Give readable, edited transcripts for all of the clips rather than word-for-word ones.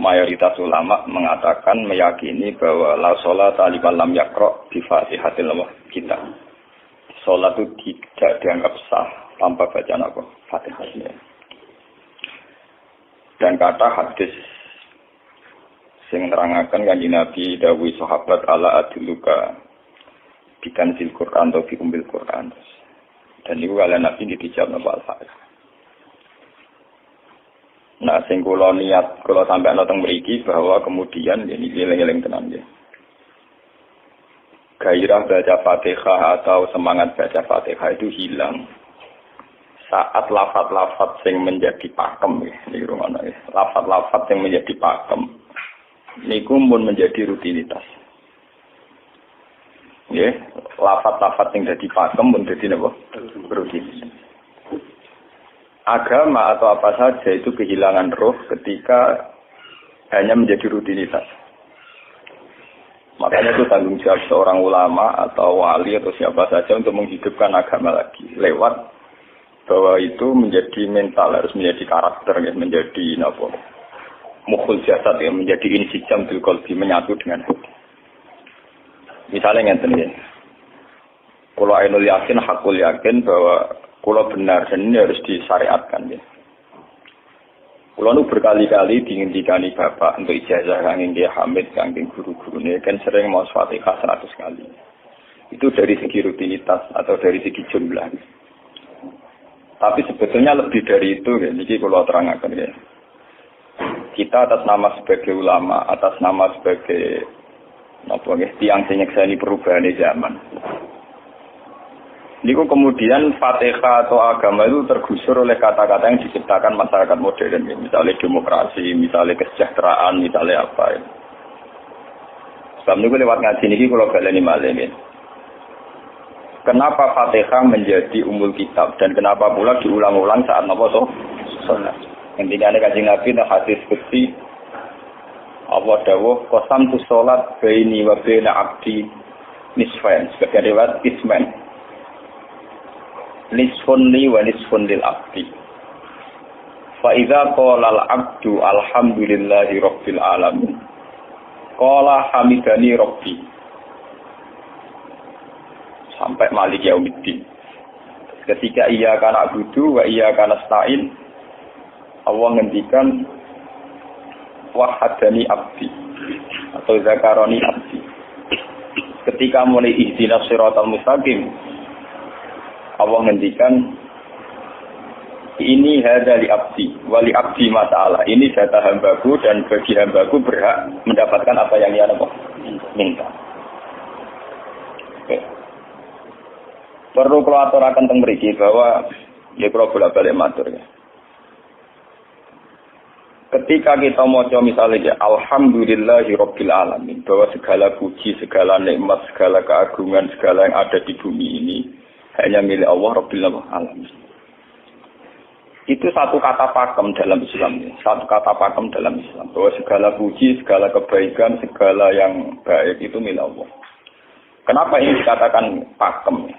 mayoritas ulama mengatakan meyakini bahwa la sholata liman lam yaqra bi Fatihatil kitab. Salat itu tidak dianggap sah tanpa bacaan apa? Fatihahnya. Dan kata hadis sing nerangaken kanjeng Nabi dawuh sahabat ala adluka bikanzil Quran atau bi umbil Quran. Dan itu kalian Nabi dijawab napa Al-Fatihah. Nah, sing kula niat kula sampai nonton mriki bahwa kemudian ini eling-eling tenan nggih. Gairah baca Fatihah atau semangat baca Fatihah itu hilang saat lafaz-lafaz sing menjadi pakem nggih. Niki rungono nggih. Lafaz-lafaz yang menjadi pakem niku mun menjadi rutinitas. Nggih, lafaz-lafaz sing dadi pakem mun dadi napa? Rutinitas. Agama atau apa saja itu kehilangan roh ketika hanya menjadi rutinitas. Makanya itu tanggung jawab seorang ulama atau wali atau siapa saja untuk menghidupkan agama lagi. Lewat bahwa itu menjadi mental, harus menjadi karakter, ya, menjadi mukhul jasad, ya, menjadi insijam bil qalbi, menyatu dengan hati. Misalnya ngeten ya. Kalau ainul yakin, hakul yakin bahwa kalau benar, dan ini harus disyariatkan ya. Kalau nu berkali-kali diinginkan bapak untuk ijazah kanging dia Hamid, kanging guru-guru ini kan sering mau Fatihah 100 kali. Itu dari segi rutinitas atau dari segi jumlah. Tapi sebetulnya lebih dari itu ya. Ini kalau terangkan ya. Kita atas nama sebagai ulama, atas nama sebagai tiang senyekseni perubahan zaman. Niku kemudian Fatihah atau agama itu tergusur oleh kata-kata yang diciptakan masyarakat modern, misalnya demokrasi, misalnya kesejahteraan, misalnya apa. Ya. Sebab niku lewat ngaji niki kalau baleni malih ya. Kenapa Fatihah menjadi umul kitab dan kenapa pula diulang-ulang saat napa to? Salat. Intinya ada Kanjeng Nabi dan hadis qudsi Allah dawuh qasam tu salat baini wa baina abdi nisfain, sebagai riwayat isman. Nisfun li wa nisfun lil abdi. Fa idza qala al abdu alhamdulillahi rabbil alamin. Qala hamidani rabbi. Sampai malik yaumiddin. Ketika ia kana abudu wa ia kana nasta'in, Allah ngendikan wahadani abdi atau zakaroni abdi. Ketika mulai ihdinas siratal mustaqim, Allah ngendikan ini hadali abdi wali abdi masalah. Ini data hambaku dan bagi hambaku berhak mendapatkan apa yang dia minta. Oke. Perlu kalau aturakan teng mriki bahwa ya kalau bolak-balik matur ya. Ketika kita maca misalnya ya alhamdulillahi rabbil alamin, bahwa segala puji, segala nikmat, segala keagungan, segala yang ada di bumi ini hanya milik Allah Rabbil Alamin. Itu satu kata pakem dalam Islam. Satu kata pakem dalam Islam. Bahwa segala puji, segala kebaikan, segala yang baik itu milik Allah. Kenapa ini dikatakan pakem?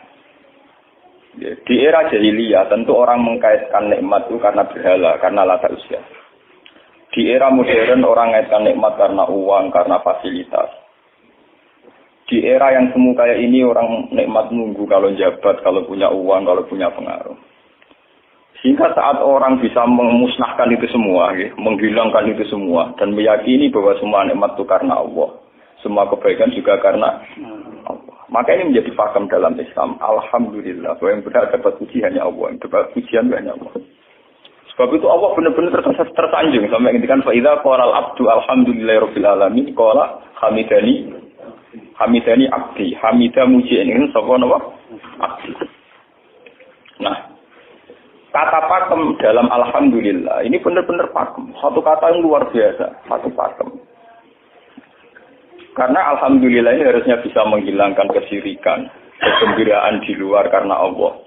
Ya, di era jahiliyah tentu orang mengkaitkan nikmat itu karena berhala, karena lata usia. Di era modern orang mengaitkan nikmat karena uang, karena fasilitas. Di era yang semu kayak ini orang nikmat nunggu kalau jabat, kalau punya uang, kalau punya pengaruh. Sehingga saat orang bisa memusnahkan itu semua, ya, menghilangkan itu semua, dan meyakini bahwa semua nikmat itu karena Allah. Semua kebaikan juga karena Allah. Maka ini menjadi paham dalam Islam. Alhamdulillah, bahwa yang benar dapat puji hanya Allah, yang dapat pujian hanya Allah. Sebab itu Allah benar-benar tersanjung. Sampai ngintikan, fa'idha qalal abdu alhamdulillahirabbil alamin, qala hamidani abdi, hamidah muji ini sapa napa? Abdi. Nah, kata pakem dalam alhamdulillah ini benar-benar pakem. Satu kata yang luar biasa, satu pakem. Karena alhamdulillah ini harusnya bisa menghilangkan kesyirikan, kegembiraan di luar karena Allah.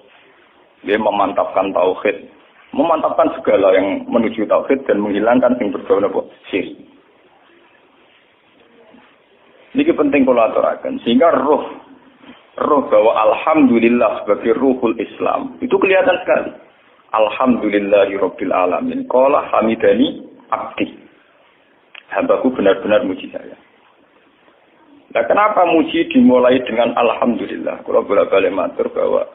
Dia memantapkan tauhid, memantapkan segala yang menuju tauhid dan menghilangkan yang berbau syirik. Ini penting kalau aturakan. Sehingga roh bahwa alhamdulillah sebagai ruhul Islam itu kelihatan sekali. Alhamdulillahirabbil alamin. Qala hamidani abdi. Hambaku benar-benar muji saya. Nah, kenapa muji dimulai dengan alhamdulillah? Kalau bolak-balik matur bahwa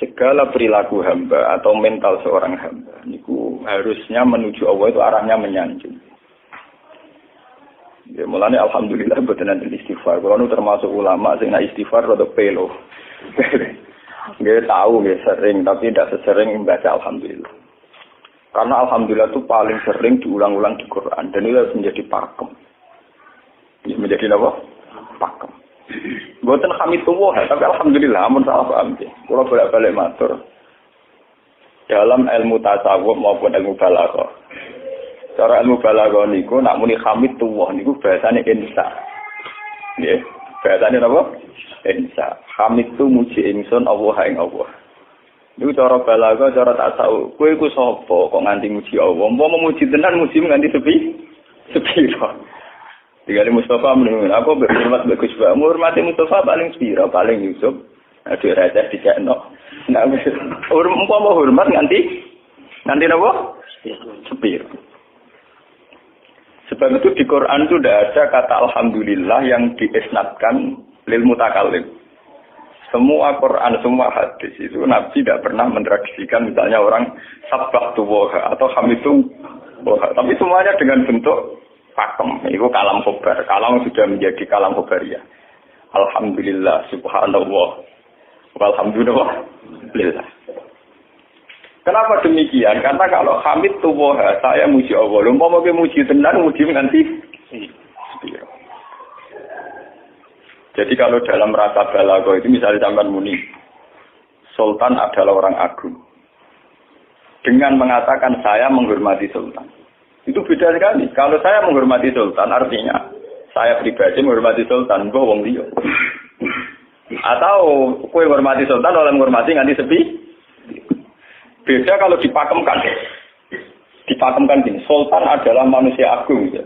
segala perilaku hamba atau mental seorang hamba niku harusnya menuju Allah itu arahnya menyanjung. Ya, mulanya alhamdulillah betul nanti istighfar. Kalau nu termasuk ulama sing nak istighfar rada pelo. Nggak tahu nggak sering tapi tidak sesering membaca alhamdulillah. Karena alhamdulillah itu paling sering diulang-ulang di Quran dan itu harus menjadi pakem. Menjadi apa? Pakem. Bukan hamidullah, tapi alhamdulillah amun salah paham nggih. Kula bolak-balik matur. Dalam ilmu tasawuf maupun ilmu balaghah. Cara ilmu balaghah niku nak muni hamidullah niku bahasane insa. Nggih, bahasane napa? Insa. Hamid tu muji ingsun Allah ing Allah. Niku cara balaghah, cara tasawuf. Kowe iku sapa kok nganti muji Allah? Umpama muji tenan muji nganti sepi. Tiga Mustafa menurut aku berhormat bagus banget. Menghormati Mustafa paling spira, paling Yusuf. Ada raja di Cekno. Nah, umpama hormat nganti apa? Spira. Sebab itu di Quran itu tidak ada kata alhamdulillah yang diisnadkan lil mutakallim. Semua Quran, semua hadis itu Nabi tidak pernah mentradisikan misalnya orang sabbahtu woha atau hamidu woha. Tapi semuanya dengan bentuk pakem, itu kalam khobar. Kalam sudah menjadi kalam khobariyah. Alhamdulillah, subhanallah, walhamdulillah. Kenapa demikian? Karena kalau hamid tuwoha, saya muji Allah. Lumpama ke muji tenan, muji nganti. Jadi kalau dalam rasa balaghah itu misalnya sampean muni, Sultan adalah orang agung. Dengan mengatakan saya menghormati Sultan. Itu beda sekali. Kalau saya menghormati Sultan, artinya saya pribadi menghormati Sultan, mbah wong liya. Atau kowe menghormati Sultan oleh menghormati nganti sepi. Beda kalau dipakemkan. Dipakemkan gini, Sultan adalah manusia agung. Ya.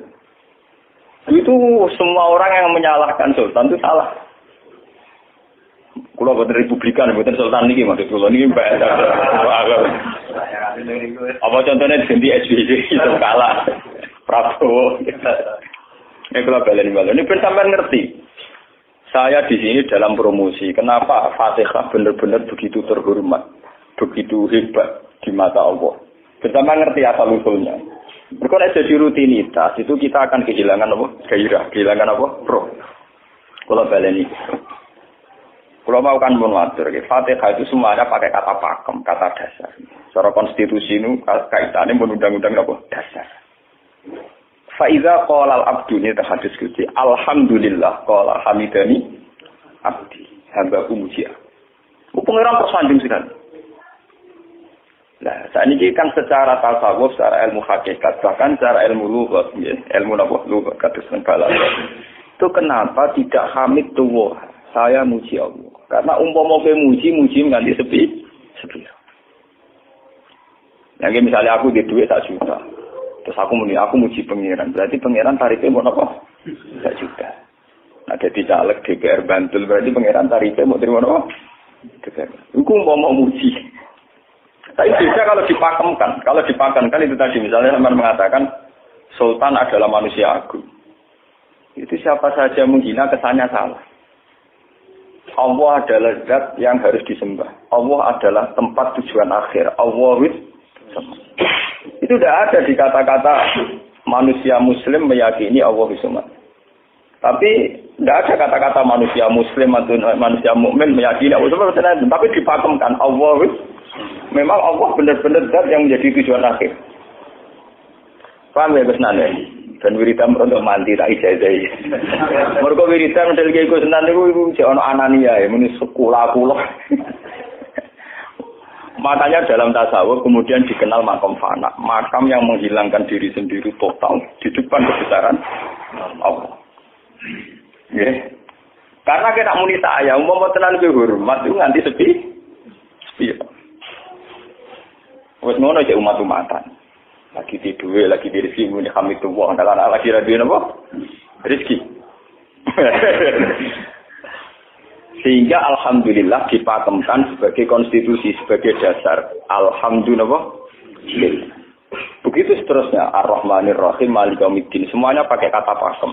Itu semua orang yang menyalahkan Sultan itu salah. Kalau buatan Republikan, buatan Sultan ini maksud kula niki mbak. Apa contohnya diganti SBY itu kalah Prabowo. Ini kalau balen. Ini ben sampean ngerti. Saya di sini dalam promosi. Kenapa Fatihah benar-benar begitu terhormat, begitu hebat di mata Allah. Bersama ngerti asal usulnya. Berkona jadi rutinitas itu kita akan kehilangan apa? Gairah, kehilangan apa? Pro. Kalau balen ini. Kalau mau kan mengatur, Fatihah itu semuanya pakai kata pakem, kata dasar. Secara konstitusi ini kaitannya undang-undang apa? Dasar. Faiza qala al-abdu ini terhadis kunci. Alhamdulillah qala hamidani abdi. Hamba umuji. Pengiran tersanjung sekali. Nah, saat ini kan secara tasawuf, secara ilmu hakikat, bahkan secara ilmu lughat, ilmu apa? Lughat kata balaghah. Itu kenapa tidak hamid tuwah? Saya muji Allah. Karena umpama kowe muji nganti sepi. Yang misalnya aku di duit 1 juta. Terus aku muji pangeran. Berarti pangeran tarifnya mau apa? 1 juta. Nah, jadi caleg DPR Bantul berarti pangeran tarifnya mau terima apa? Iku umpama muji. Tapi beda kalau dipakemkan. Kalau dipakemkan itu tadi misalnya teman mengatakan Sultan adalah manusia agung. Itu siapa saja menghina kesannya salah. Allah adalah zat yang harus disembah. Allah adalah tempat tujuan akhir. Allah itu tidak ada di kata-kata manusia muslim meyakini Allah Subhanahu. Tapi tidak ada kata-kata manusia muslim atau manusia mukmin meyakini Allah Subhanahu. Tapi dipakemkan Allah. Memang Allah benar-benar zat yang menjadi tujuan akhir. Paham ya Gus Nane? Dan wiridan untuk mandi tak ijazahi. Mergo wiridan model iki Gus Nane iku jek ana anania ya muni sekolah kula. Makanya dalam tasawuf kemudian dikenal makam fana, makam yang menghilangkan diri sendiri total di depan kebesaran Allah. Nggih. Karena kita muni saya, umpama tenan ke hormat itu nganti sepi. Wes ngono cek umat-umatan. Lagi di duwe, lagi di rezeki muni hamidullah, ndalan lagi ra duwe napa? Rezeki. Sehingga alhamdulillah dipakemkan sebagai konstitusi, sebagai dasar. Alhamdulillah. Begitu seterusnya, Ar-Rahmanir Rahim, Maliki Yaumiddin, semuanya pakai kata pakem.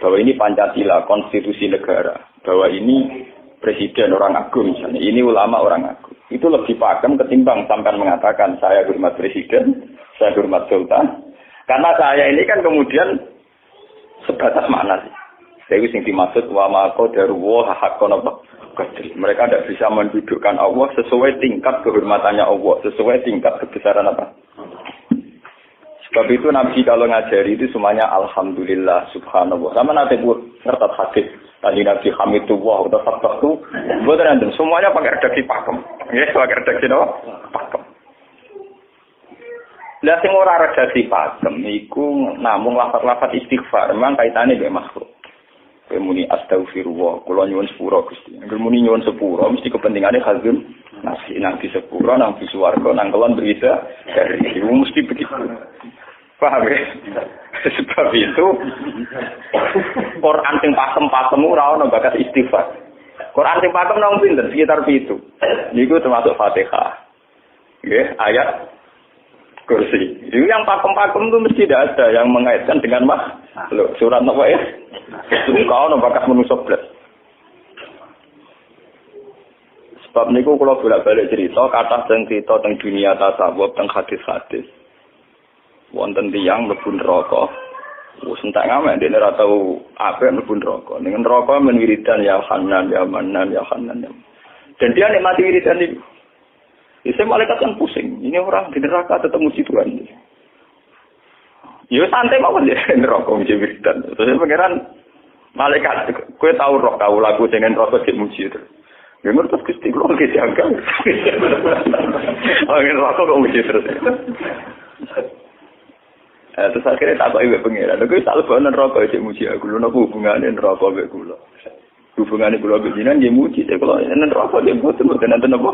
Bahwa ini Pancasila, konstitusi negara. Bahwa ini presiden orang agung misalnya, ini ulama orang agung. Itu lebih pakem ketimbang sampai mengatakan saya hormat presiden, saya hormat sultan. Karena saya ini kan kemudian sebatas makna sih. Saya yang dimaksud wa ma qadaru wa haqqan qadri. Mereka tidak bisa mendudukkan Allah sesuai tingkat kehormatannya Allah, sesuai tingkat kebesaran apa. Sebab itu Nabi kalau ngajari itu semuanya alhamdulillah subhanallah. Sama nanti buat ngertat hadis tadi Nabi Hamidullah atau sabtu, buat nanti semuanya pakai redaksi pakem. Ya, pakai redaksi apa? Pakem. Lah sing ora redaksi pakem iku namung lafaz-lafaz istighfar, memang kaitane mbek makhluk. Kowe muni astagfirullah, kula nyuwun sepura Gusti. Angger muni nyuwun sepura mesti kepentingane hazun nasi nang di sepura nang di swarga nang kelon berita dari itu mesti begitu. Paham ya? Sebab itu Quran sing pakem-pakem ora ono bakat istighfar. Quran sing pakem nang pinten sekitar itu. Niku termasuk Fatihah. Nggih, ayat kursi. Itu yang pakem-pakem itu mesti tidak ada yang mengaitkan dengan makhluk. Surat apa ya? Itu kau ono bakat manusia blas. Sebab niku kula bolak-balik cerita kata sing cerita teng dunia tasawuf teng hadis-hadis. Wonten tiyang mlebu neraka. Wis entek ngamek dene ora tau apik mlebu neraka. Ning neraka men wiridan ya Hanan ya Manan ya Hanan. Dan dia nikmati wiridan itu. Isem malaikat kan pusing. Ini orang di neraka tetap muji Tuhan. Ya santai mawon ya neraka muji wiridan. Terus pangeran malaikat kowe tau roh tau lagu sing neraka dimuji terus. Ya ngertos Gusti kula iki janggal. Angin neraka kok muji terus. Terus akhirnya tak kok iwek pengiran. Lha kuwi tak lebokno neraka cek muji aku. Lha napa hubungane neraka mek kula? Hubungane kula mek jenengan nggih muji cek kula neraka nggih mboten nenten napa.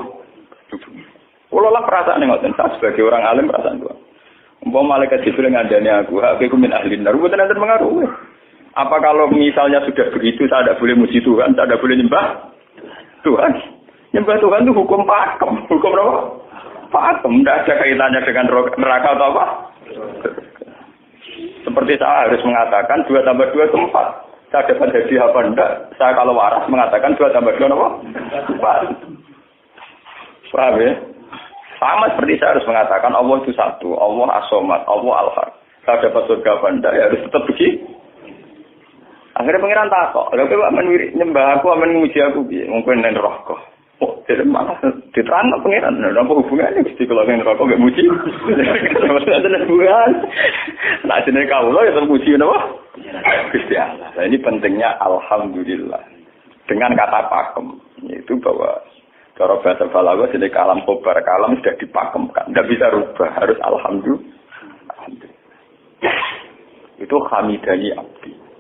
Kula lah perasaan ngoten sebagai orang alim perasaan kula. Umpama malaikat Jibril ngandani aku, aku min ahli neraka mboten nenten pengaruh. Apa kalau misalnya sudah begitu saya tidak boleh muji Tuhan, saya tidak boleh nyembah Tuhan? Nyembah Tuhan itu hukum pakem. Hukum apa? Pakem. Tidak ada kaitannya dengan neraka atau apa? Seperti saya harus mengatakan 2 tambah 2 itu 4. Saya dapat hadiah apa enggak? Saya kalau waras mengatakan 2 tambah 2 apa? 4. Paham ya? Sama seperti saya harus mengatakan Allah itu satu. Allah as-somad, Allah al-haq. Saya dapat surga apa enggak? Ya harus tetap begitu. Akhirnya pengiran takok. Lalu kalau nyembah aku, aman muji aku. Mungkin yang rokok. Oh, jadi malah diterang pengiran. Apa hubungannya? Mesti kalau yang rokok gak muji. Maksudnya ada hubungan. Nah, jenis kaulah ya terpuji. Gusti Allah. Nah, ini pentingnya Alhamdulillah. Dengan kata pakem. Itu bahwa cara bahasa Balaghah jenis kalam khobar. Kalam sudah dipakemkan. Tidak bisa rubah. Harus Alhamdulillah. Itu hamidani abdi.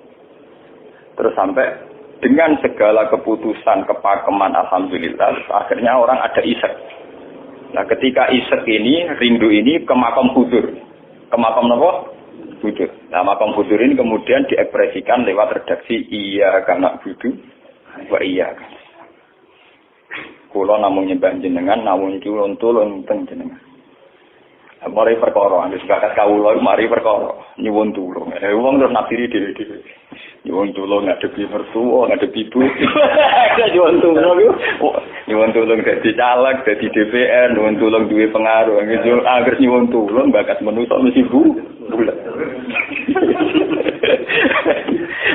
Terus sampai dengan segala keputusan kepakeman alhamdulillah akhirnya orang ada isek. Nah ketika isek ini rindu ini ke makam hudur. Ke makam apa? Hudur. Nah makam hudur ini kemudian diekspresikan lewat redaksi iya kana budu wa iya. Kula namung nyembah jenengan namung tulung teng jenengan. Mari perkara, nek sebakat kawula mari perkara nyuwun tulung. Wong terus nafsiri dhewe-dhewe. Nyuwun tulung ngadepi mertua, ngadepi ibu. Nyuwun tulung yo. Nyuwun tulung dadi caleg, dadi DPR, nyuwun tulung duwe pengaruh. Angger nyuwun tulung bakat manusa mesti bulat.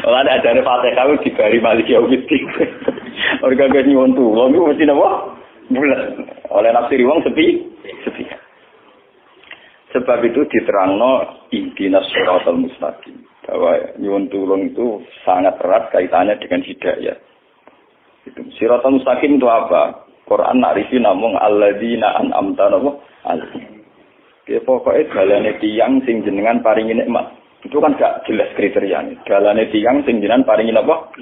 Ora ada ajare Fatihah dibari Maliki Yaumiddin. Orga nyuwun tulung yo mesti napa? Bulat. Oleh nafsiri wong sepi. Sebab itu diterangno ihdinas siratal mustaqim. Bahwa nyuwun tulung itu sangat erat kaitannya dengan hidayah. Itu siratal mustaqim itu apa? Quran narifi namung alladzina an'amta alaihim. Ki pokoke dalane tiyang sing jenengan paringi nikmat. Itu kan gak jelas kriteriane. Dalane tiyang sing jenengan paringi apa?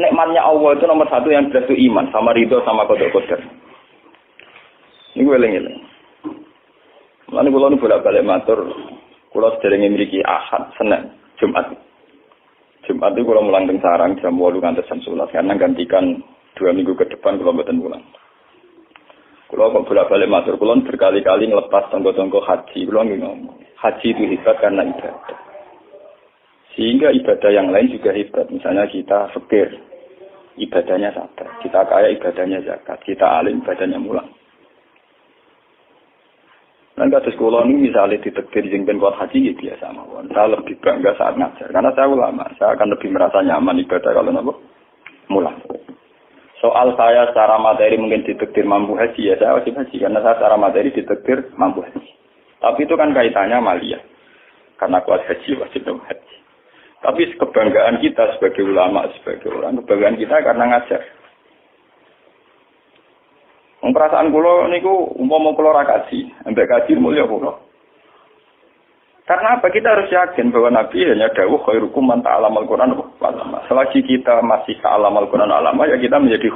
Nikmatnya Allah itu nomor 1 yang jelas itu iman sama ridho sama qada. Ini gue eling-eling. Lan kula nu bolak-balik matur, kula sederenge mriki Ahad, Senin, Jumat. Jumat itu kula mulang teng sarang jam 8 ngantos jam 11 karena gantikan 2 minggu ke depan kula mboten pulang. Kalau kok bolak-balik matur, kalau berkali-kali ngelepas tonggo-tonggo haji, kalau nggak ngomong. Haji itu hebat karena ibadah. Sehingga ibadah yang lain juga hebat. Misalnya kita fakir, ibadahnya sabar. Kita kaya, ibadahnya zakat. Kita alim, ibadahnya mulang. Dan kata sekolah ini misalnya ditektir jengben kuat haji, ya biasa mawon. Saya lebih bangga saat ngajar. Karena saya ulama, saya akan lebih merasa nyaman ibadah kalau nopo mulang. Soal saya secara materi mungkin ditektir mampu haji, ya saya wajib haji. Karena saya secara materi ditektir mampu haji. Tapi itu kan kaitannya maliyah. Karena kuat haji, wajib haji. Tapi kebanggaan kita sebagai ulama, sebagai orang, kebanggaan kita karena ngajar. Perasaan kula niku umpama kula ra kaji, ambek kaji mulya kula. Karena apa? Kita harus yakin bahwa Nabi hanya dawuh khairukum man ta'allamal Qur'an wa 'allama. Selagi kita masih ta'allamal Qur'an alama, ya kita menjadi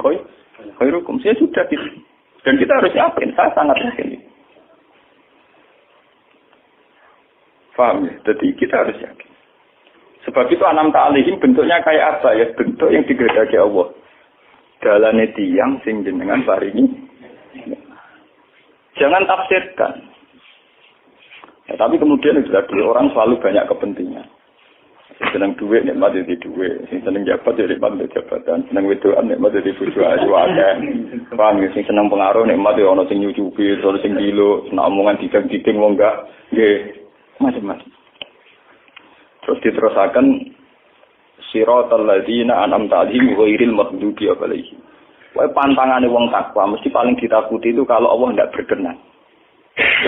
khairukum. Saya sudah gitu. Dan kita harus yakin, saya sangat yakin. Paham ya? Jadi kita harus yakin. Sebab itu anam ta'alihim bentuknya kayak apa ya? Bentuk yang digedaki Allah. Dalane tiyang sing jenengan paringi. Jangan tafsirkan. Ya, tapi kemudian juga orang selalu banyak kepentingan. Senang duit, nikmat jadi duit. Senang jabat, jadi nikmat jabatan. Senang wedoan, nikmat jadi bojo ayu akeh. Paham ya? Senang pengaruh, nikmat ya ono sing nyucupi, ono sing gilo, senang omongan didang-diding wong enggak. Nggih, macam-macam. Terus diterusakan siratal ladzina an'amta 'alaihim ghairil maghdubi 'alaihim. Wae pantangane wong takwa mesti paling ditakuti itu kalau Allah tidak berkenan.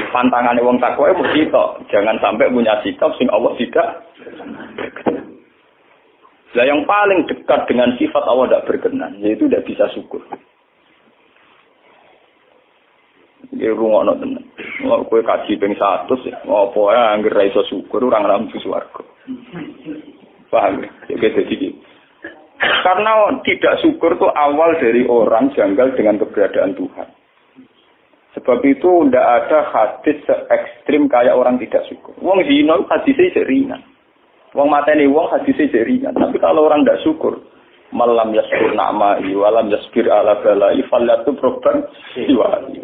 Pantangane wong takwa mesti tok, jangan sampai punya sikap sing Allah tidak berkenan. Lah yang paling dekat dengan sifat Allah tidak berkenan yaitu tidak bisa syukur. Iki rungokno tenan. Mau kowe kaji ping 100 apa ae anggere ra iso syukur ora ngambu swarga. Paham ya? Jadi karena tidak syukur itu awal dari orang janggal dengan keberadaan Tuhan. Sebab itu tidak ada hadis se-ekstrim kayak orang tidak syukur. Wong zina hadisnya ringan. Wong mateni wong hadisnya ringan. Tapi kalau orang tidak syukur, malam yaskur na'ma'i walam yasbir ala balai fallatu proban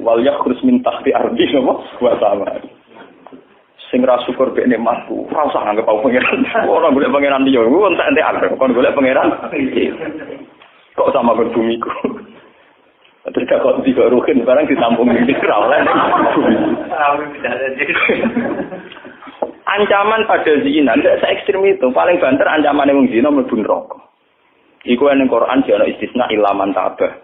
wal yakhrus min tahti ardi wa samai. Sing ra syukur mek nikmatku, ora usah nganggep aku pangeran. Ora golek pangeran liya, ku entek arep kon golek pangeran. Kok sama kon bumiku. Terus kok tiga ruhin barang ditampung di ra oleh. Ancaman pada zina ndak se ekstrem itu, paling banter ancamane wong zina mlebu neraka. Iku ning Quran jane istisna ilaman tabah.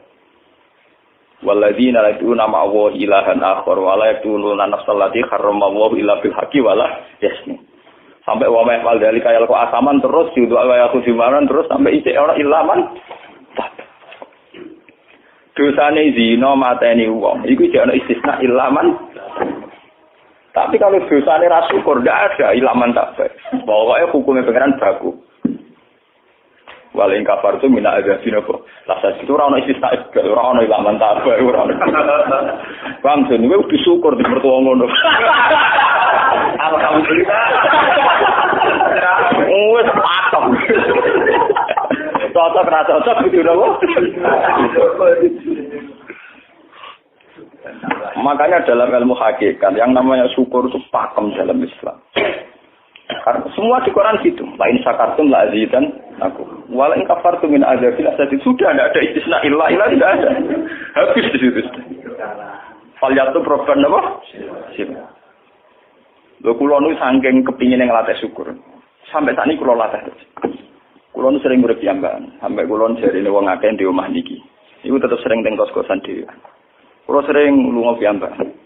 Walladzina la yu'minuna ma Allah ilahan akhar wa la yaqtuluna nafsal lati harramallahu illa bil haqqi wa la yasni. Sampai wa ma wal dalika yalqu asaman terus yudu wa yakhudhu maran terus sampai isih ora ilaman. Dosane zina mateni wong iku jek ana istisna ilaman. Tapi kalau dosane ra syukur ndak ada ilaman tabah. Pokoke hukume pengeran baku. Waling kafar itu mina azabin apa? Lasa itu orang istisna ibal, orang ilaman tabah, orang. Bang, jadi gue udah syukur di mertua ngono. Alhamdulillah. Wes patok. Cocok rasa cocok gitu dong. Makanya dalam ilmu hakikat yang namanya syukur itu pakem dalam Islam. Karena semua di Quran gitu. Lain syakartum la azidan aku. Walain kafartum min azabil asadi. Sudah tidak ada istisna illa tidak ada. Habis di situ. Falyatu proban apa? Siapa? Lho kula nu saking kepingin ngelatih syukur. Sampai saat ini kula latih. Kula nu sering urip piyambakan. Sampai kula jarine wong akeh di omah niki. Iku tetep sering teng kos-kosan dhewe. Kula sering lunga piyambakan.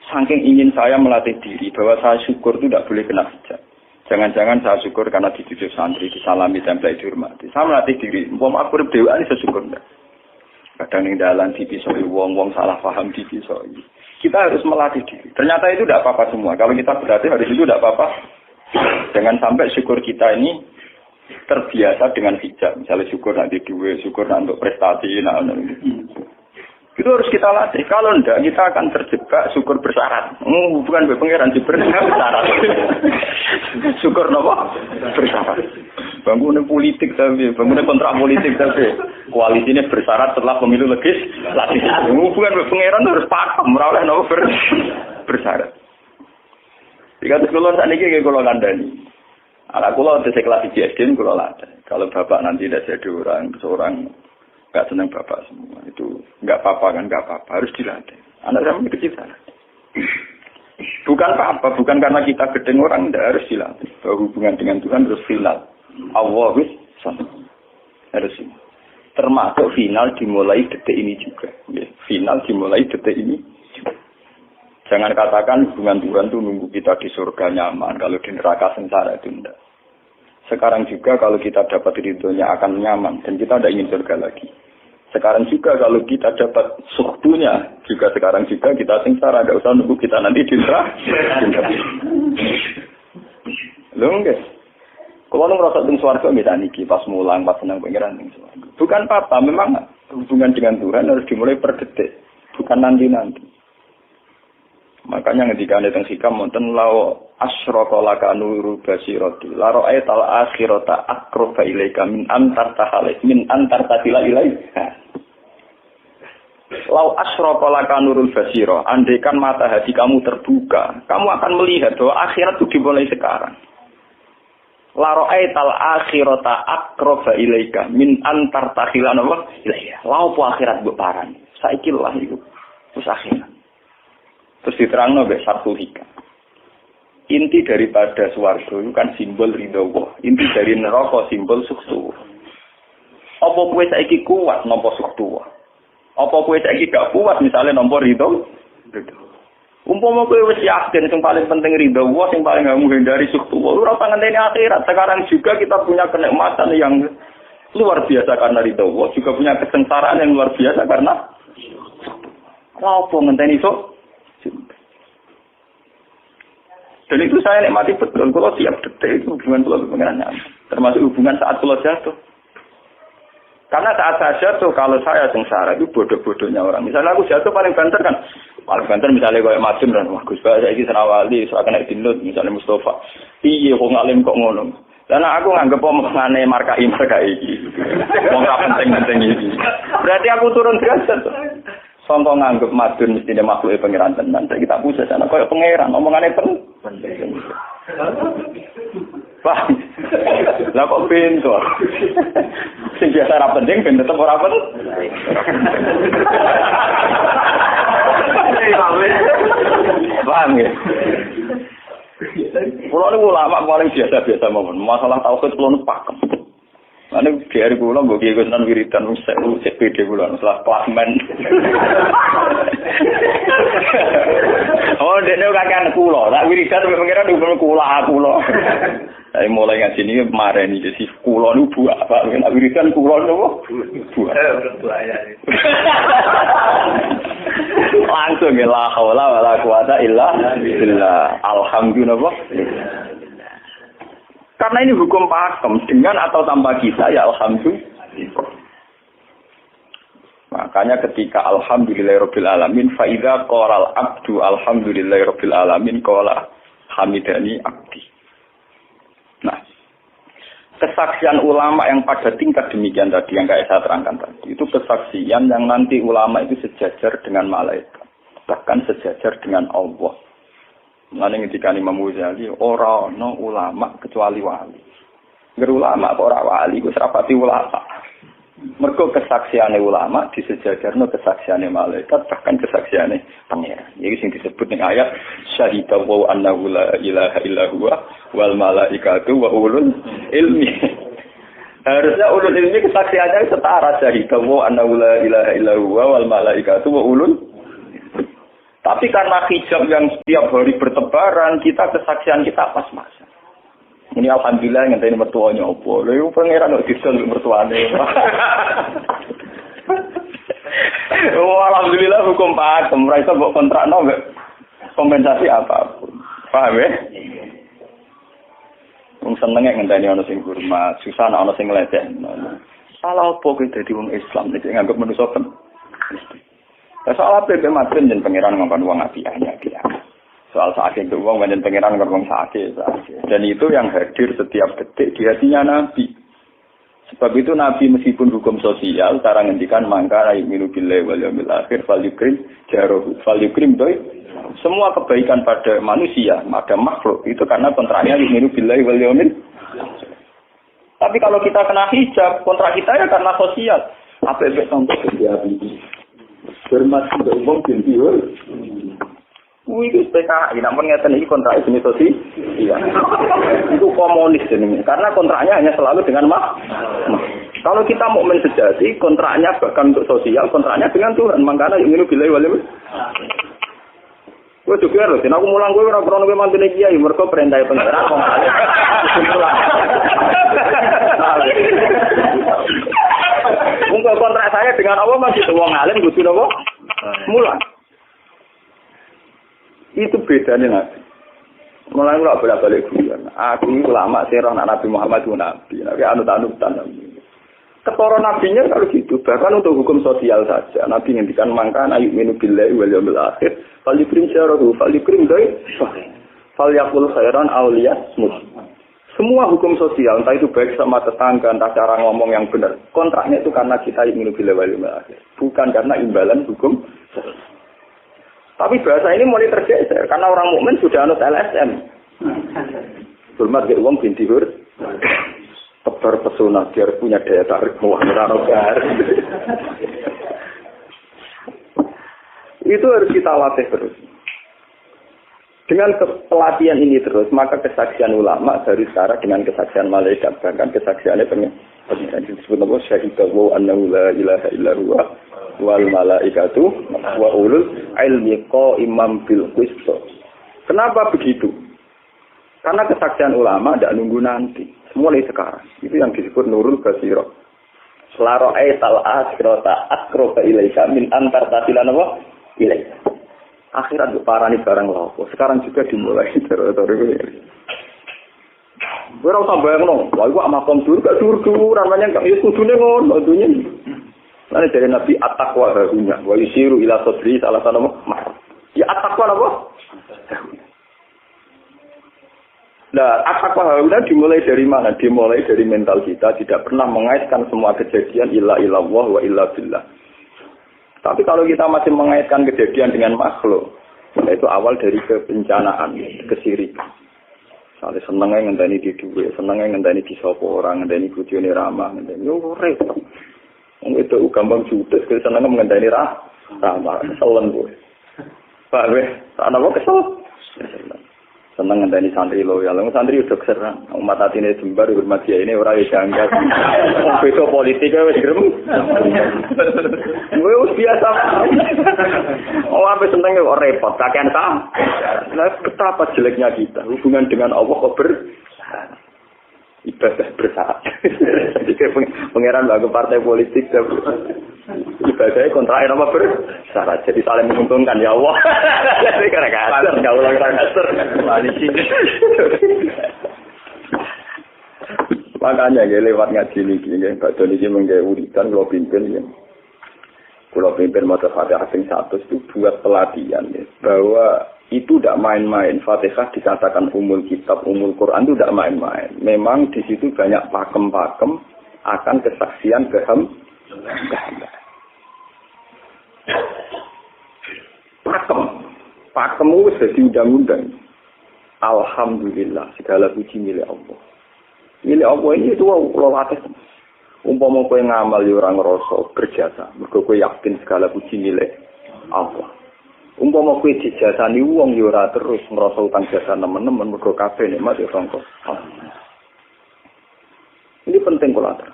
Saking ingin saya melatih diri bahwa saya syukur itu tidak boleh kena hijab. Jangan-jangan saya syukur karena dididik santri, disalami, tempel, dihormati. Saya melatih diri. Wong aku urip dhewe iki syukur ndak. Kadang ning dalan dipisoi wong salah paham dipisoi. Kita harus melatih diri. Ternyata itu tidak apa-apa semua. Kalau kita berlatih hari itu tidak apa-apa. Jangan sampai syukur kita ini terbiasa dengan hijab. Misalnya syukur nanti duit, syukur untuk prestasi, itu harus kita latih. Kalau enggak, kita akan terjebak syukur bersyarat. Bukan pengeran bersyarat. Syukur apa? Bersyarat. Bangunan politik tapi, bangunan kontrak politik tapi. koalisinya bersyarat setelah pemilu legislatif. Hubungan pangeran harus pakem, ora oleh napa bersyarat. Jika sekolah saat ini kalau kandani, anak kulo di kelas SD kulo ada. Kalau bapak nanti tidak jadi seorang nggak senang bapak semua itu nggak apa-apa kan, nggak apa-apa, harus dilatih. Anak saya kecil sana. Bukan apa-apa, bukan karena kita gedeng orang, tidak harus dilatih. Bahwa hubungan dengan Tuhan harus final. Allah harus final. Termasuk final dimulai detik ini juga. Ya, final dimulai detik ini juga. Jangan katakan hubungan Tuhan itu nunggu kita di surga nyaman, kalau di neraka sengsara itu tidak. Sekarang juga kalau kita dapat ridhonya akan nyaman, dan kita tidak ingin surga lagi. Sekarang juga kalau kita dapat suhdunya, juga sekarang juga kita sengsara, tidak usah nunggu kita nanti di neraka. Lho guys, kalau ngerasa dengan suarga kita niki pas mulang, pas senang pengiran dengan suarga. Bukan apa-apa, memang hubungan dengan Tuhan harus dimulai per detik, bukan nanti-nanti. Makanya ketika ada yang sikam, monten lau asyraka laka nuru basirati la ra'aital akhirata aqraba ilaika min antar tatila ilaika. Lau asyraka laka nurul basira, andaikan mata hati kamu terbuka, kamu akan melihat bahwa akhirat itu dimulai sekarang. La ra'aital akhirata aqraba ilaika min antar tatila ilaika. Lau po akhirat mbok parani. Saiki lah iku. Terus akhirat. Terus diterangno mbek satu hikam. Inti daripada swarga itu kan simbol ridho Allah. Inti dari neraka simbol sukses. Apa kowe saiki kuat nampa sukses? Apa kowe saiki gak kuat misalnya nampa ridho? Umpama kowe wis yakin sing paling penting ridho Allah, sing paling gak menghindari sukses. Ora usah ngenteni akhirat. Sekarang juga kita punya kenikmatan yang luar biasa karena ridho Allah, juga punya kesengsaraan yang luar biasa karena apa ngenteni sok? Dan itu saya nikmati betul. Kalau tiap detik itu hubungan kalau pengenannya, termasuk hubungan saat kalau jatuh. Karena saat saya jatuh, kalau saya sengsara itu bodoh-bodohnya orang. Misalnya aku jatuh paling banter kan, paling banter misalnya kayak Madun dan wah Gus saya ini Serawali, saya kena dinut misalnya Mustafa. Iya kok ngalim kok ngono. Karena aku nganggep omongane markai iki. Wong penting-penting iki. Berarti aku turun derajat. Contoh nganggep Madun mestinya makhluk pengiran tenan. Saya kita pusat sana koyo pangeran omongannya penting. Wah. Lah kok pintu. Sing biasa ora penting ben tetep ora penting. Paham ya? Kulo niku ulama paling biasa-biasa mawon. Masalah tauhid kulo nu pakem. Ane biar kula mbok iki kenan wiridan wis CPD kula masalah klasmen. Oh, dene kakean kula, tak wiridan pengiran dukun kula. Saya mulai ngaji ini mareni jadi kula niku buak Pak, nek wiridan kula niku buak. Langsung ya la haula wala quwata illa billah. Alhamdulillah. Karena ini hukum pakem, dengan atau tanpa kita ya alhamdulillah. Makanya ketika alhamdulillahirabbil alamin fa idza qala al-abdu alhamdulillahirabbil alamin qala hamidani abdi. Nah, kesaksian ulama yang pada tingkat demikian tadi yang kayak saya terangkan tadi, itu kesaksian yang nanti ulama itu sejajar dengan malaikat, bahkan sejajar dengan Allah. Mulane ketika Imam Ghazali ora ana ulama kecuali wali. Ngger ulama kok ora wali, wis rapati ulama. Mergo kesaksiane ulama disejajarno kesaksiane malaikat, bahkan kesaksiane pangeran. Iki sing disebut ning ayat syahida wa annahu la ilaha illa huwa wal malaikatu wa ulul ilmi. Harusnya ulul ilmi kesaksiannya setara syahida wa annahu la ilaha illa huwa wal malaikatu wa ulul. Tapi karena hijab yang setiap hari bertebaran, kita kesaksian kita pas-pasan. Ini alhamdulillah ngenteni mertuanya opo. Lha iku pangeran kok disel mertuane. Oh, alhamdulillah hukum pakem, ora iso mbok kontrakno mbek kompensasi apapun. Paham ya? Wong senenge ngenteni ana sing hormat, susah ana sing ngledek. Salah opo kuwi dadi wong Islam nek nganggep manusa pen. Soal apa yang materi dan pangeran ngomong uang apiahnya. Soal sakit itu uang dan pangeran ngomong sakit. Dan itu yang hadir setiap detik di hatinya Nabi. Sebab itu Nabi meskipun hukum sosial, cara ngendikan mangka yu'minu billahi wal yawmil akhir falyukrim jarahu falyukrim doi. Semua kebaikan pada manusia, pada makhluk itu karena kontraknya yu'minu billahi wal yawmil. Tapi kalau kita kena hijab, kontrak kita ya karena sosial. Apa efek contoh dia ini? Hormat sudah umum bintiur. Itu PKI, namun ngeten ini kontrak jenis sosial. Iya. Itu komunis ini, karena kontraknya hanya selalu dengan Kalau kita mukmin sejati, kontraknya bahkan untuk sosial, kontraknya dengan Tuhan. Makanya yu'minu billahi wal yawmil. Gue juga loh, aku mulang gue orang-orang gue mantune kiai, mereka perintah pengeran kok. Mungkin kontrak saya dengan Allah masih tuh wong alim kudu napa? Mulang. Itu bedanya Nabi. Mulai ora bolak-balik guyon. Aku ulama sira Nabi Muhammad itu nabi. Nabi anut-anutan. Ketara nabinya kalau gitu, bahkan untuk hukum sosial saja. Nabi ngendikan mangka yu'minu billahi wal yawmil akhir, falyukrim syarahu, falyukrim doi, falyaqul khairan aw liyasmut. Semua hukum sosial, entah itu baik sama tetangga, entah cara ngomong yang benar. Kontraknya itu karena kita yu'minu billahi wal yawmil akhir, bukan karena imbalan hukum sosial. Tapi bahasa ini mulai tergeser karena orang mukmin sudah anut LSM. Hormat ke wong binti hur. Tebar pesona biar punya daya tarik muanar. Itu harus kita latih terus. Dengan pelatihan ini terus, maka kesaksian ulama dari sekarang dengan kesaksian malaikat, bahkan kesaksiannya pengiran disebut nama syahidahu annahu la ilaha illa huwa wal malaikatu wa ulul ilmi qaimam bil qist. Kenapa begitu? Karena kesaksian ulama tidak nunggu nanti. Mulai sekarang. Itu yang disebut nurul basirah. Selaro aital asrota akroba ilaika min antar tasilan apa? Ilaika. Akhirat parani barang lapo. Sekarang juga dimulai teritori ini. Ora usah bayangno, wah iku makom dur gak dur-dur namanya kok ya kudune ngono dunya. Lan dari Nabi at-taqwa harunya wa yusiru ila sadri salah satu ya at-taqwa apa? Nah, at-taqwa harunya dimulai dari mana? Dimulai dari mental kita, tidak pernah mengaitkan semua kejadian illa illallah wa illa billah. Tapi kalau kita masih mengaitkan kejadian dengan makhluk, itu awal dari kebencanaan, kesirikan. Misalnya senengnya ngenteni di duwe, senengnya ngenteni di sopo orang, ngenteni bujone ramah, ngenteni yo repot. Wong itu gampang judes, senengnya ngenteni ramah, keselen kowe. Pak weh, ana kok kesel. Seneng ngenteni santri loyal. Santri udah keserang. Umat atine jembar hormat dia ini ora ya janggal. Beda politik wis grem. Wis biasa. Apa seneng kok repot, kakean ta. Lah betapa jeleknya kita hubungan dengan Allah kok ibadah bersaat. Jadi pangeran bagi partai politik ibadahnya kontrak apa bersyarat. Jadi saling menguntungkan ya Allah. Jadi karena kasar, nggak ulang kasar. Makanya ya lewat ngaji ini, Pak Doni ini menggaya uritan kalau pimpin ya. Kalau pimpin mata Fatihah sing 100 itu buat pelatihan ya, bahwa itu tidak main-main. Fatihah dikatakan umul kitab, umul Quran itu tidak main-main. Memang di situ banyak pakem-pakem akan kesaksian kehendak. Pakem itu jadi undang-undang. Alhamdulillah, segala puji milik Allah. Milik Allah ini itu latih. Umpama kowe ngamal ya ora ngrasa berjasa, mergo kowe yakin segala puji milik Allah. Umpama kowe dijasani wong ya ora terus ngrasa utang jasa nemen-nemen mergo kabeh nikmat ya sangka Allah. Ini penting kula atur.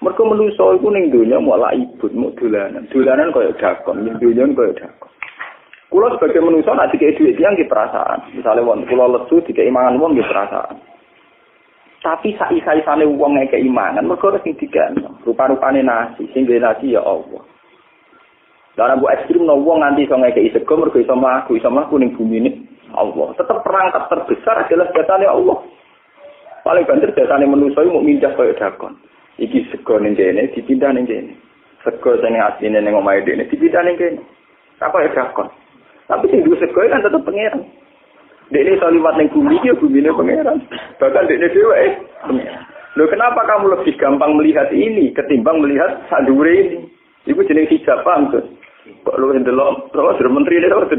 Mergo manusa iku ning donya mau laibut, mau dolanan. Dolanan kaya dakon, ning donya kaya dakon. Kula sebagai manusa nek dikek dhuwit yang nggih perasaan. Misale wong kula lesu dikek mangan wong nggih perasaan. Tapi saisa-isane wong ngekek imangan mergo sing dikek rupa-rupane nasi, sing dhewe nasi ya Allah. Lah bu ekstrim no wong nganti iso ngekeki sego mergo iso mlaku ning bumine Allah. Tetep perangkat terbesar adalah jasane Allah. Paling banter jasane manusa iku mung mindah kaya dakon. Iki sego ning kene dipindah ning kene. Sego sing asline ning omahe dene dipindah ning kene. Apa ya dakon. Tapi sing duwe sego kan tetep pangeran. Dekne iso liwat ning bumi iki bumine pangeran. Bahkan dekne dhewe pangeran. Loh kenapa kamu lebih gampang melihat ini ketimbang melihat sadure ini? Iku jeneng hijab paham tuh. Kok lu ndelok terus menteri ini terus.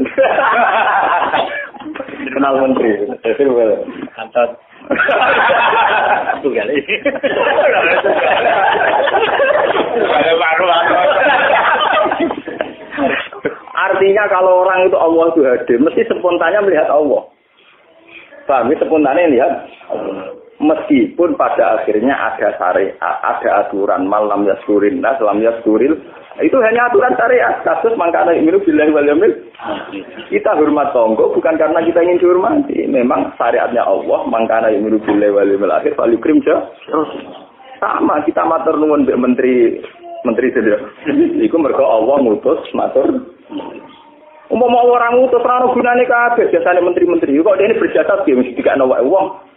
Kenal menteri. Itu well. Kantor. Tunggal ini. Artinya kalau orang itu Allah itu hadir, mesti spontannya melihat Allah. Paham? Spontannya lihat Allah. Meskipun pada akhirnya ada syariat, ada aturan malam yaskurin nas, lam yaskuril, itu hanya aturan syariat. Kasus mangkana imiru billahi wal yamil. Kita hormat tonggo bukan karena kita ingin dihormati. Memang syariatnya Allah, mangkana imiru billahi wal yamil akhir fal yukrim ja. Sama kita matur nuwun mbek menteri sedaya. Iku mergo Allah ngutus matur. Umpama orang ngutus ora ono gunane kabeh biasane menteri-menteri. Kok dene berjasa piye mesti dikakno wae wong.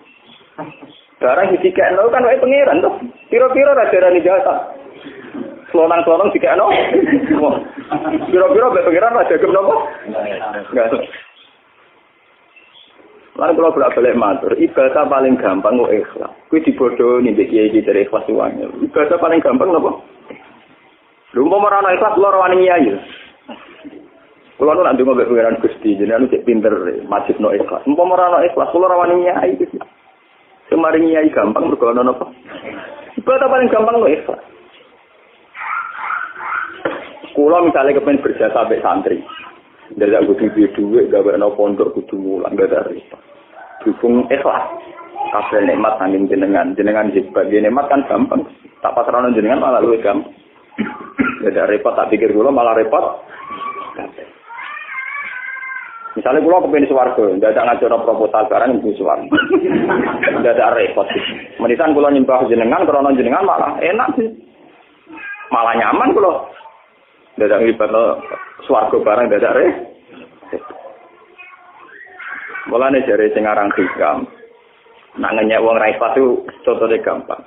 Barang dikekno kan wae pangeran to. Pira-pira ra darani jasa. Selonang-selonang dikekno. Pira-pira wae pangeran ra dagem napa? Enggak. Lan kula bolak-balik matur, ibadah paling gampang kok ikhlas. Kuwi dibodohi mbek kiai dari ikhlas wae. Ibadah paling gampang napa? Lha umpama ora ana ikhlas loro wani nyai. Kula nu nak ndonga mbek pangeran Gusti, jenengan cek pinter masjidno ikhlas. Umpama ora ana ikhlas kula ora wani nyai iki. Semaring nyai gampang mergo ana napa? Ibadah paling gampang kok ikhlas. Kula misalnya kepen berjasa mbek santri. Dadak kudu duwe gawekno pondok kudu mulang dadak repot. Dukung ikhlas. Kabeh nikmat saking jenengan hebat. Nikmat kan gampang. Tak pasrahno jenengan malah luwih gampang. Dadak repot tak pikir kula malah repot. Misalnya kula kepengin swarga, dadak ngajono proposal barang mung swarga. Dadak repot. Menisan kula nyembah jenengan krana jenengan malah enak sih. Malah nyaman kula. Dadak nglibatno swarga barang dadak mulane jare sing aran hikam. Nak ngenyek wong ra ikhlas itu contone gampang.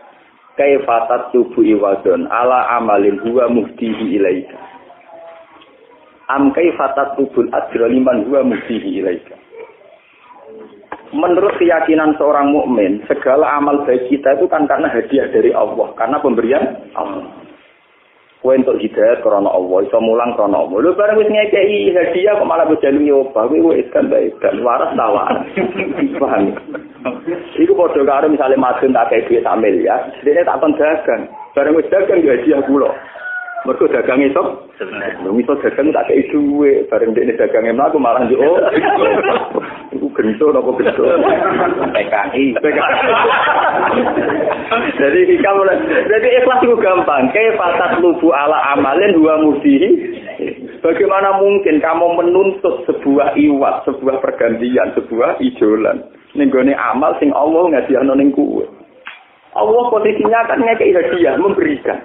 Kaifatat tubu iwadon ala amalin huwa muftihi ilaika. Am kaifatat tubul ajra liman huwa muftihi ilaika. Menurut keyakinan seorang mukmin, segala amal baik kita itu kan karena hadiah dari Allah, karena pemberian Allah. Kowe entuk hidayah karena Allah, iso mulang karena Allah. Lho bareng wis ngekeki hadiah kok malah bejalu yo apa, kowe wis kan baik dan waras tawar. Paham? Iku padha karo misale madun tak kei dhuwit sak miliar, dene tak kon dagang. Bareng wis dagang yo hadiah kula. Mergo dagang iso. Lho iso dagang tak kei dhuwit, bareng dene dagange mlaku malah yo. Iku gento apa gento? PKI. Jadi ikhlas itu gampang. Kaifatat lubu ala amalin huwa muftihi. Bagaimana mungkin kamu menuntut sebuah iwat, sebuah pergantian, sebuah ijolan ning gone amal sing Allah ngadihno ning kowe. Allah posisinya kan ngekeki hadiah, memberikan.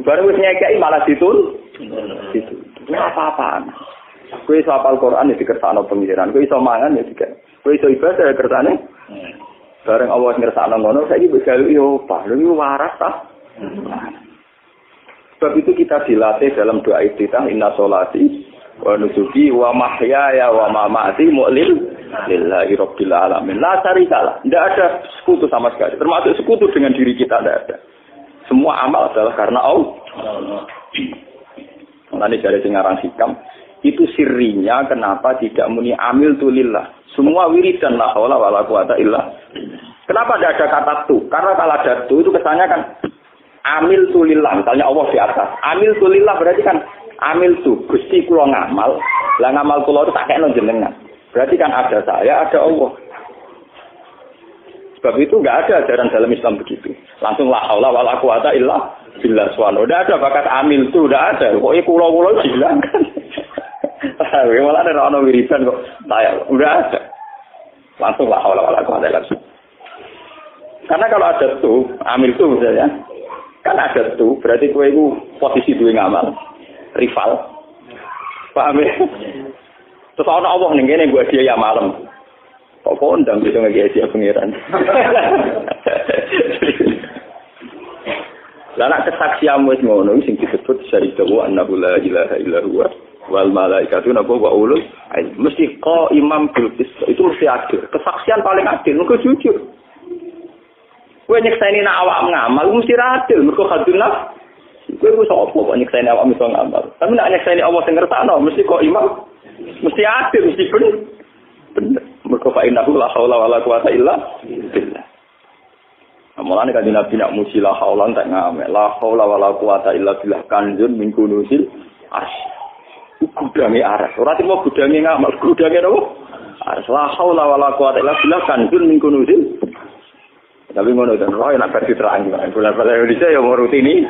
Bareng wis ngekeki malah ditul. Itu apa-apaan. Kowe iso hafal Quran ya dikersakno pengiran, kowe iso mangan ya dikek. Kowe iso ibadah ya kersane. Bareng Allah ngersakno ngono saiki wis gawe yo apa? Lho waras ta? Sebab itu kita dilatih dalam doa iftitah inna sholati wa nusuki wa mahyaya wa mamati lillahi rabbil alamin. La syarikalah. Tidak ada sekutu sama sekali. Termasuk sekutu dengan diri kita tidak ada. Semua amal adalah karena Allah. Nanti dari singarang hikam itu sirinya kenapa tidak muni amil tulillah. Semua wiridan la haula wala quwata illa. Kenapa tidak ada kata tu? Karena kalau ada tu itu kesannya kan amil tulillah. Misalnya Allah di atas. Amil tulillah berarti kan amil tu. Gusti kula ngamal. Lah ngamal kula itu tak kena jenengan. Berarti kan ada saya, ada Allah. Sebab itu enggak ada ajaran dalam Islam begitu. Langsung la haula wala quwata illa billah subhanahu. Udah ada bakat amil tu, udah ada. Pokoknya kula-kula bilang kan. Malah ada orang wiridan kok saya udah ada langsung lah wala quwata illa billah. Karena kalau ada tuh amil tuh misalnya kan ada tuh berarti kowe iku posisi duwe ngamal rival paham ya. Terus ana Allah ning kene gua dia ya malam kok kondang gitu ngeki dia pangeran. Lah nek kesaksian wis ngono sing disebut syaridahu annahu la ilaha illa huwa wal malaikatu napa wa ulul mesti imam bil qist itu mesti adil. Kesaksian paling adil engko jujur. Kowe nyekseni nek awak ngamal mesti adil, mergo hadun nafs. Kowe ku sapa kok nyekseni awak iso ngamal. Tapi nek nyekseni Allah sing ngersakno mesti kok imam. Mesti adil, mesti bener. Mergo fa innahu la haula wala quwata illa billah. Mulane kan Nabi nak muji la haula tak ngamek. La haula wala quwata illa billah kanjun min kunusil asy. Gudange aras. Ora timo gudange ngamal, gudange napa? Aras la haula wala quwata illa billah kanjun min kunusil. Tapi ngono kan roh nek versi terang gimana. Kula-kula Indonesia ya mau rutini.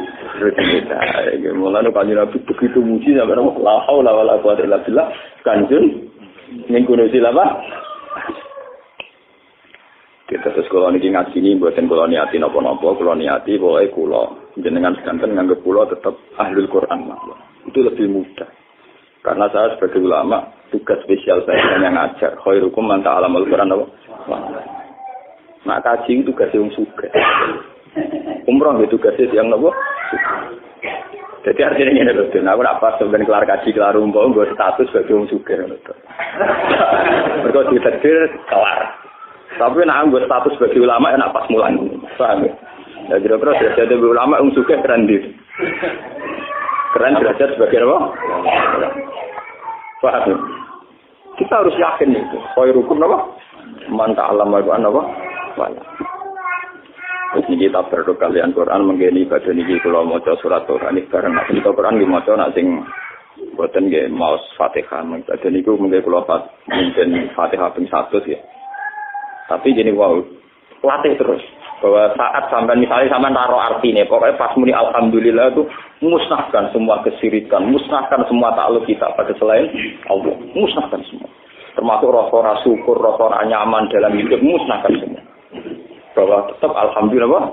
Mulane kan Nabi begitu muji sampai napa la haula wala quwata illa billah kanjun min kunusil apa? Kita sekolah niki ngaji ini buatan kula niati napa-napa, kula niati pokoke kula jenengan sedanten nganggep kula tetap ahlul Quran mawon. Itu lebih mudah. Karena saya sebagai ulama tugas spesial saya hanya ngajar. Khairukum man ta'allamal Quran apa? Nah, kaji itu tugas yang sugih. Umroh itu tugas yang napa? Jadi artinya ini lho, aku nak pas sampeyan kelar kaji kelar umroh nggo status sebagai wong sugih ngono to. Mergo ditetir kelar. Tapi nak anggo status sebagai ulama enak pas mulan. Paham ya? Ya kira-kira derajat sebagai ulama wong sugih keren dit. Keren derajat sebagai apa? Paham ya? Kita harus yakin itu. Khairukum apa? Man ta'allama Al-Qur'an apa? Wala. Terus ini kita berdoa kalian Quran menggeni badan ini kalau maca surat Quran ini bareng nak kita Quran di maca nak sing boten nggih maos Fatihah badan niku mengke kula mungkin Fatihah ping 100 ya. Tapi gini wow, latih terus bahwa saat sampai misalnya sampai taruh artinya pokoknya pas muni alhamdulillah itu musnahkan semua kesirikan, musnahkan semua takluk kita pada selain Allah, musnahkan semua. Termasuk rasa syukur, rasa nyaman dalam hidup musnahkan semua. Bahwa tetap alhamdulillah.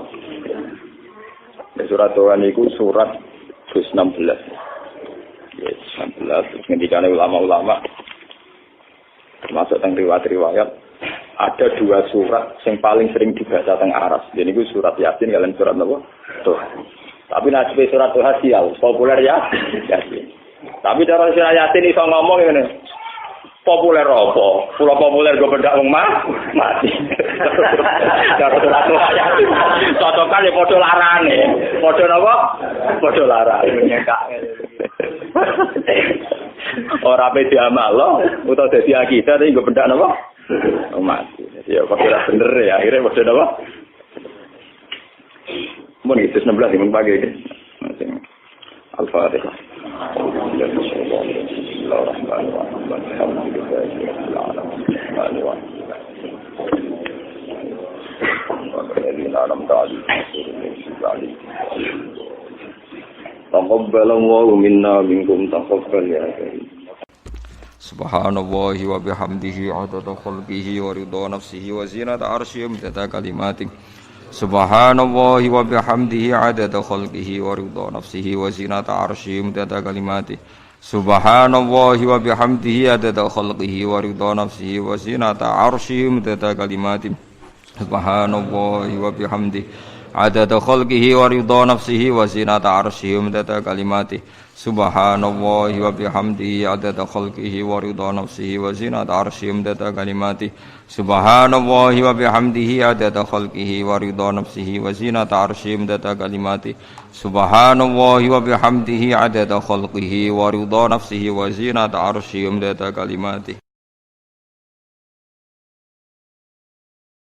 Surat Tuhan itu surat 16. Ya, 16 ngendikane ulama-ulama termasuk teng riwayat ada dua surat yang paling sering dibaca teng aras. Jadi itu surat Yasin kalian surat apa? Tuhan. Tapi nasib surat Tuhan sial populer ya Yasin. Tapi cara surat Yasin iso ngomong ngene. Populer apa? Pulau populer gue bedak wong mati. Cara surat Tuhan Yasin. Cocokan ya padha larane. Padha napa? Padha larane nyekak. Ora pe diamalo utawa dadi akidah iki gue bedak napa? Mati. Ya padha bener ya akhirnya padha napa? Mun itu 16 mun pagi iki. Masing Al-Fatihah. Taqabbalallahu minna minkum taqabbal ya karim. Subhanallahi wa bihamdihi adada khalqihi wa ridha nafsihi wa zinata arsyihi wa midada kalimatihi. Subhanallahi wa bihamdihi adada khalqihi wa ridha nafsihi wa zinata arsyihi wa midada kalimatihi. Subhanallahi wa bihamdihi adada khalqihi wa ridha nafsihi wa zinata arsyihi wa midada kalimatihi. Subhanallahi wa bihamdihi adada khalqihi wa ridha nafsihi wa zinata arsyihi wa midada kalimatihi. Subhanallahi wa bihamdihi adada khalqihi wa ridha nafsihi wa zinata arsyihi wa midada kalimatihi. Subhanallahi wa bihamdihi adada khalqihi wa ridha nafsihi wa zinata arsyihi wa midada kalimatihi. Subhanallahi wa bihamdihi adada khalqihi wa ridha nafsihi wa zinata arsyihi wa midada kalimatihi.